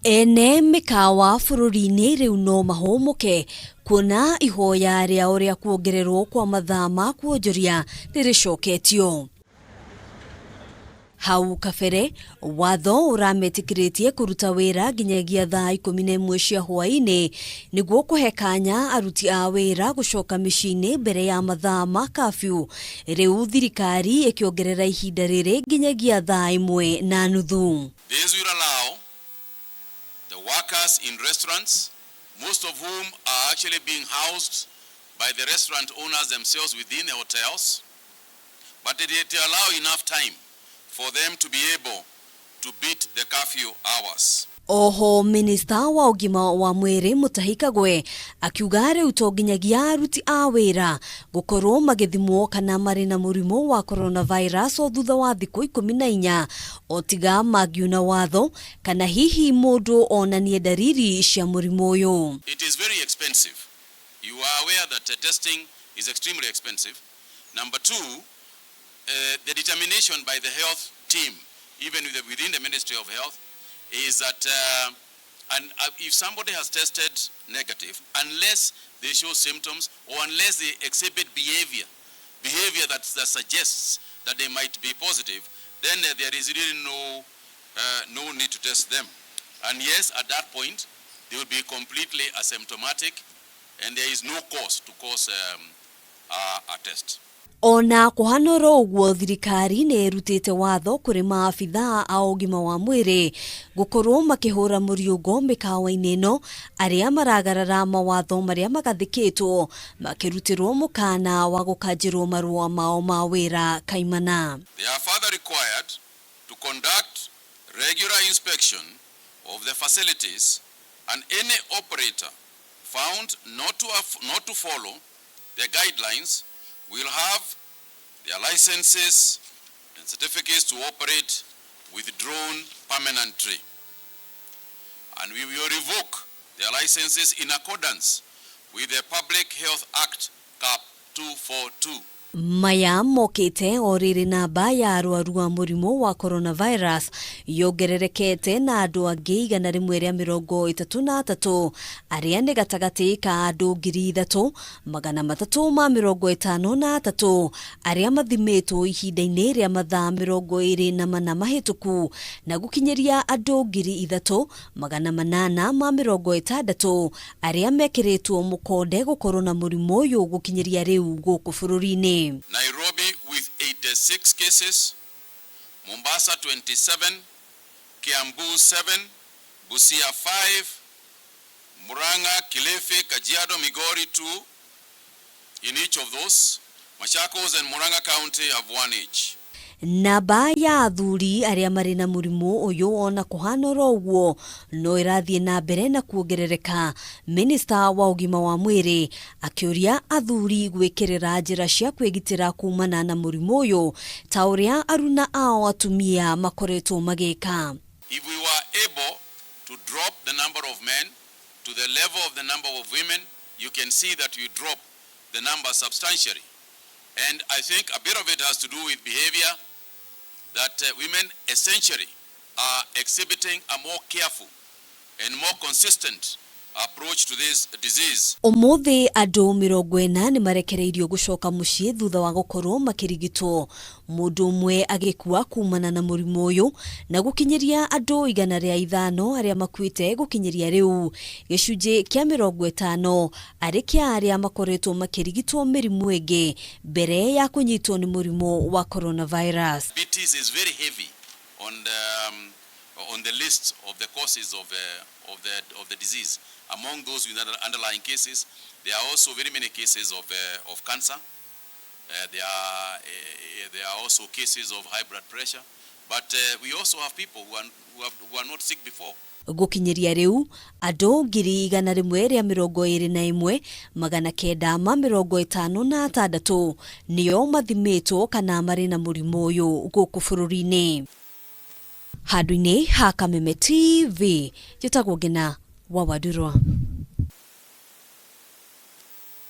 Ene mikawa bururi-ini riu no mahomoke kuona ihoya riao ria kwongererwo kwa mathaa ma kuonjoria riricoketio. Hau kabere watho urametikiritie kuruta wira nginyagia thaa 11 cia hwai-ini niguo kuhe kanya aruti a wira gucoka micini mbere ya mathaa ma kafyu. Riu thirikari ikiongerera ihinda riri nginyagia thaa imwe na nuthu. This will allow the workers in restaurants, most of whom are actually being housed by the restaurant owners themselves within the hotels, but it allow enough time for them to be able to beat the curfew hours. Oho Minister wa Ugima wa Mwiri Mutahikagwe akiuga riu to nginyagia aruti a wira gukorwo magithimwo kana mari na murimo wa coronavirus o thutha wa thiku 14 otiga magiuna watho kana hihi mundu onanie dariri cia murimo uyu. It is very expensive. You are aware that testing is extremely expensive. Number two, the determination by the health team, even within the Ministry of Health, is that if somebody has tested negative, unless they show symptoms or unless they exhibit behavior that suggests that they might be positive, then there is really no need to test them. And yes, at that point, they will be completely asymptomatic, and there is no cause to cause a test. Ona kuhana uguo Thirikari ni irutite watho kuri maabitha a ugima wa mwiri gukorwo makihura muriugo mikawa-ini ino aria maragarara mawatho maria magathikitwo makirutirwo mukaana wa gukanjirwo marua mao ma wira kaimana. They are further required to conduct regular inspection of the facilities, and any operator found not to follow the guidelines will have their licenses and certificates to operate withdrawn permanently, and we will revoke their licenses in accordance with the Public Health Act Cap 242. Maya mokite o riri namba ya arwaru a murimo wa coronavirus yongererekete na andu angi 133 aria ni gatagati ka andu 3,353 aria mathimitwo ihinda-ini ria mathaa 24 mahituku na gukinyeria andu 3,860 aria mekiritwo mukonde gukorwo na murimo uyu gukinyeria riu guku bururi-ini. Nairobi with 86 cases, Mombasa 27, Kiambu 7, Busia 5, Murang'a, Kilifi, Kajiado, Migori 2. In each of those, Machakos and Murang'a County have 1 each. Namba ya athuri aria mari na murimo uyu ona kuhana uguo no irathie na mbere na kuongerereka. Minister wa Ugima wa Mwiri akiuria athuri gwikirira njira cia kwigitira kumana na murimo uyu ta uria aruna ao atumia makoretwo magika. If we were able to drop the number of men to the level of the number of women, you can see that we drop the number substantially. And I think a bit of it has to do with behavior, that women essentially are exhibiting a more careful and more consistent approach to this disease. Umuthi andu 40 ni marekereirio gucoka mucii thutha wa gukorwo makirigitwo. Mundu umwe agikua kumana na murimo uyu na gukinyeria andu 105 aria makuite gukinyeria riu. Gicunji kia 50 arikia aria makoretwo makirigitwo mirimu ingi mbere ya kunyitwo ni murimo wa coronavirus. Diabetes is very heavy on the list of the causes of the disease. Among those with underlying cases, there are also very many cases of cancer. There are also cases of high blood pressure. But we also have people who are not sick before. Gukinyeria riu andu 121,956 niyo mathimitwo kana mari na murimo uyu guku bururi-ini. Handu-ini ha Kameme TV, jitagwo Ngina wa Wadurwa.